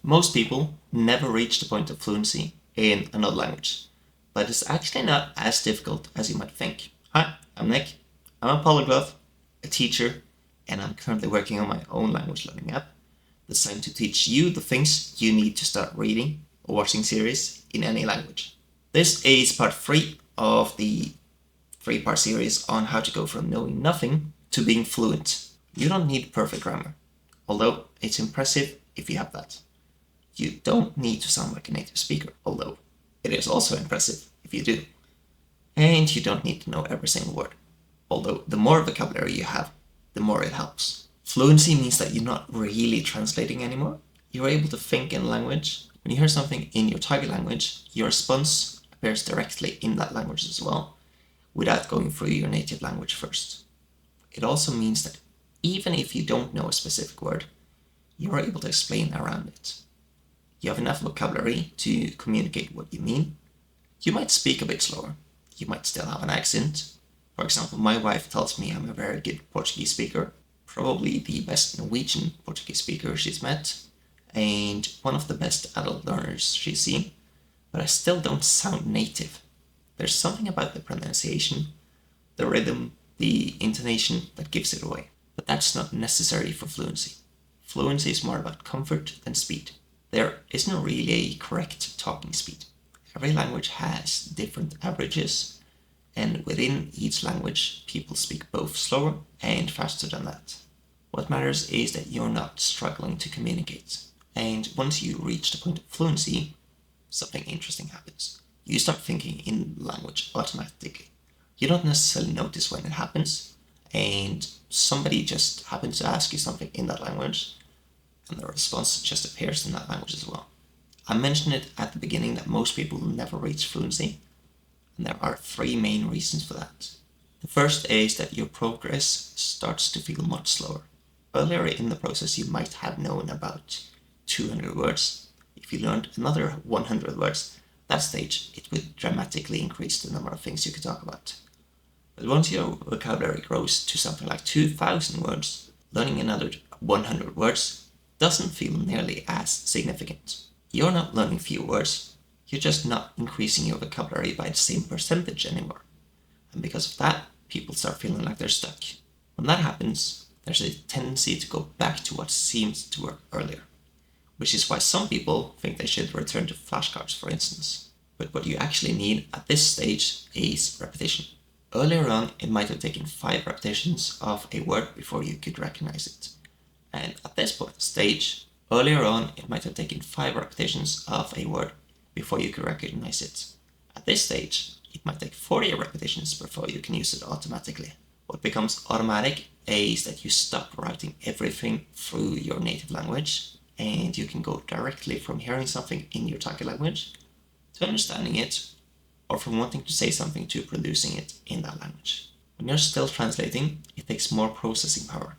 Most people never reach the point of fluency in another language, but it's actually not as difficult as you might think. Hi, I'm Nick. I'm a polyglot, a teacher, and I'm currently working on my own language learning app designed to teach you the things you need to start reading or watching series in any language. This is part 3 of the 3-part series on how to go from knowing nothing to being fluent. You don't need perfect grammar, although it's impressive if you have that. You don't need to sound like a native speaker, although it is also impressive if you do. And you don't need to know every single word, although the more vocabulary you have, the more it helps. Fluency means that you're not really translating anymore. You're able to think in language. When you hear something in your target language, your response appears directly in that language as well, without going through your native language first. It also means that even if you don't know a specific word, you're able to explain around it. You have enough vocabulary to communicate what you mean. You might speak a bit slower. You might still have an accent. For example, my wife tells me I'm a very good Portuguese speaker, probably the best Norwegian Portuguese speaker she's met, and one of the best adult learners she's seen, but I still don't sound native. There's something about the pronunciation, the rhythm, the intonation that gives it away. But that's not necessary for fluency. Fluency is more about comfort than speed. There isn't really a correct talking speed. Every language has different averages, and within each language, people speak both slower and faster than that. What matters is that you're not struggling to communicate. And once you reach the point of fluency, something interesting happens. You start thinking in language automatically. You don't necessarily notice when it happens, and somebody just happens to ask you something in that language, and the response just appears in that language as well. I mentioned it at the beginning that most people never reach fluency, and there are 3 main reasons for that. The first is that your progress starts to feel much slower. Earlier in the process, you might have known about 200 words. If you learned another 100 words, that stage, it would dramatically increase the number of things you could talk about. But once your vocabulary grows to something like 2,000 words, learning another 100 words doesn't feel nearly as significant. You're not learning few words, you're just not increasing your vocabulary by the same percentage anymore. And because of that, people start feeling like they're stuck. When that happens, there's a tendency to go back to what seemed to work earlier, which is why some people think they should return to flashcards, for instance. But what you actually need at this stage is repetition. Earlier on, it might have taken 5 repetitions of a word before you could recognize it. And at this stage, earlier on, it might have taken 5 repetitions of a word before you could recognize it. At this stage, it might take 40 repetitions before you can use it automatically. What becomes automatic is that you stop writing everything through your native language, and you can go directly from hearing something in your target language to understanding it, or from wanting to say something to producing it in that language. When you're still translating, it takes more processing power.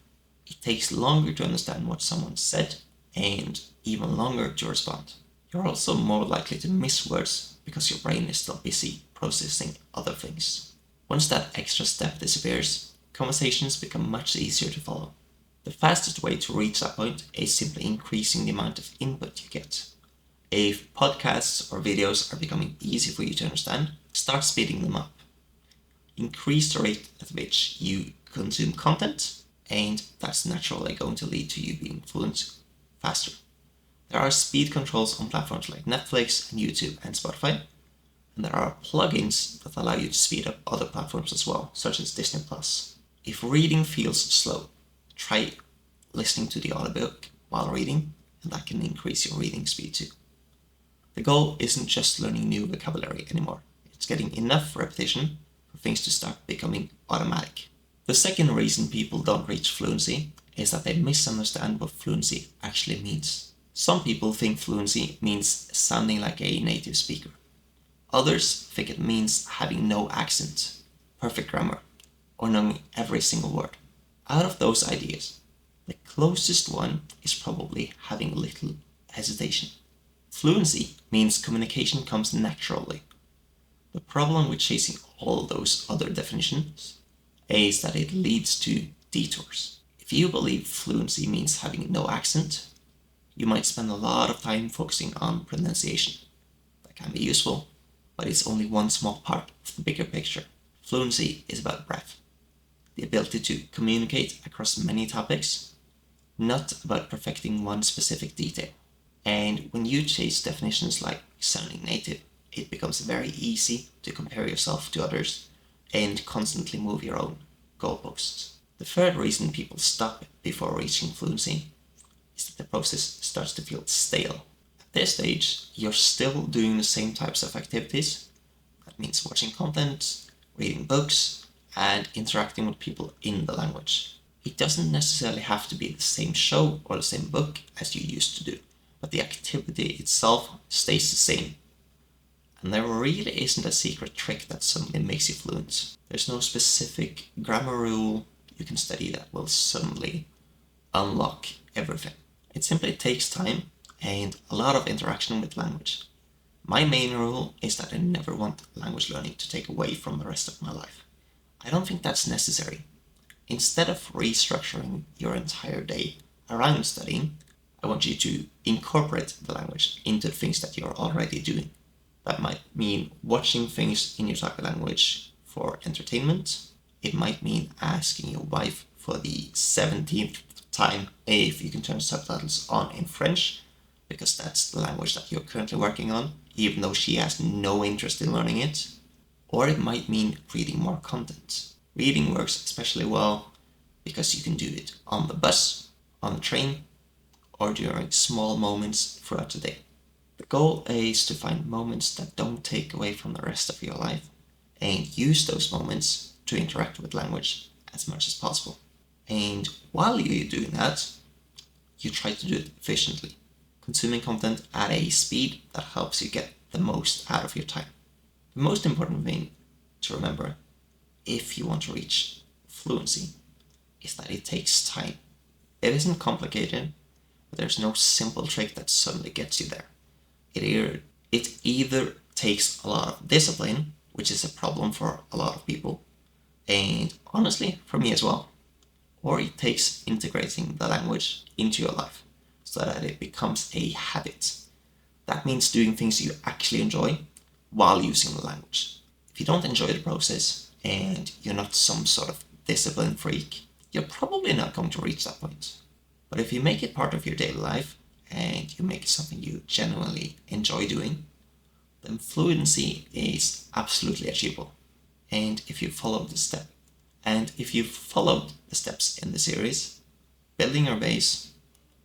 It takes longer to understand what someone said, and even longer to respond. You're also more likely to miss words because your brain is still busy processing other things. Once that extra step disappears, conversations become much easier to follow. The fastest way to reach that point is simply increasing the amount of input you get. If podcasts or videos are becoming easy for you to understand, start speeding them up. Increase the rate at which you consume content, and that's naturally going to lead to you being fluent faster. There are speed controls on platforms like Netflix and YouTube and Spotify, and there are plugins that allow you to speed up other platforms as well, such as Disney+. If reading feels slow, try listening to the audiobook while reading, and that can increase your reading speed too. The goal isn't just learning new vocabulary anymore, it's getting enough repetition for things to start becoming automatic. The second reason people don't reach fluency is that they misunderstand what fluency actually means. Some people think fluency means sounding like a native speaker. Others think it means having no accent, perfect grammar, or knowing every single word. Out of those ideas, the closest one is probably having little hesitation. Fluency means communication comes naturally. The problem with chasing all those other definitions is that it leads to detours. If you believe fluency means having no accent, you might spend a lot of time focusing on pronunciation. That can be useful, but it's only one small part of the bigger picture. Fluency is about breadth, the ability to communicate across many topics, not about perfecting one specific detail. And when you chase definitions like sounding native, it becomes very easy to compare yourself to others and constantly move your own goalposts. The third reason people stop before reaching fluency is that the process starts to feel stale. At this stage, you're still doing the same types of activities. That means watching content, reading books, and interacting with people in the language. It doesn't necessarily have to be the same show or the same book as you used to do, but the activity itself stays the same. And there really isn't a secret trick that suddenly makes you fluent. There's no specific grammar rule you can study that will suddenly unlock everything. It simply takes time and a lot of interaction with language. My main rule is that I never want language learning to take away from the rest of my life. I don't think that's necessary. Instead of restructuring your entire day around studying, I want you to incorporate the language into the things that you're already doing. That might mean watching things in your target language for entertainment. It might mean asking your wife for the 17th time if you can turn subtitles on in French, because that's the language that you're currently working on, even though she has no interest in learning it. Or it might mean reading more content. Reading works especially well because you can do it on the bus, on the train, or during small moments throughout the day. The goal is to find moments that don't take away from the rest of your life and use those moments to interact with language as much as possible. And while you're doing that, you try to do it efficiently, consuming content at a speed that helps you get the most out of your time. The most important thing to remember if you want to reach fluency is that it takes time. It isn't complicated, but there's no simple trick that suddenly gets you there. It either takes a lot of discipline, which is a problem for a lot of people, and honestly, for me as well, or it takes integrating the language into your life so that it becomes a habit. That means doing things you actually enjoy while using the language. If you don't enjoy the process and you're not some sort of discipline freak, you're probably not going to reach that point. But if you make it part of your daily life and you make it something you genuinely enjoy doing, then fluency is absolutely achievable. And if you followed the steps in the series, building your base,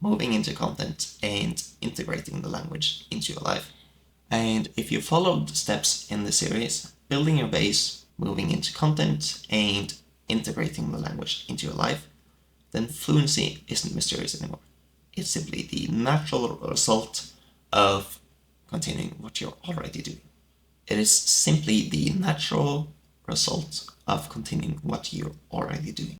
moving into content, and integrating the language into your life. And if you followed the steps in the series, building your base, moving into content, and integrating the language into your life, then fluency isn't mysterious anymore. It's simply the natural result of continuing what you're already doing. It is simply the natural result of continuing what you're already doing.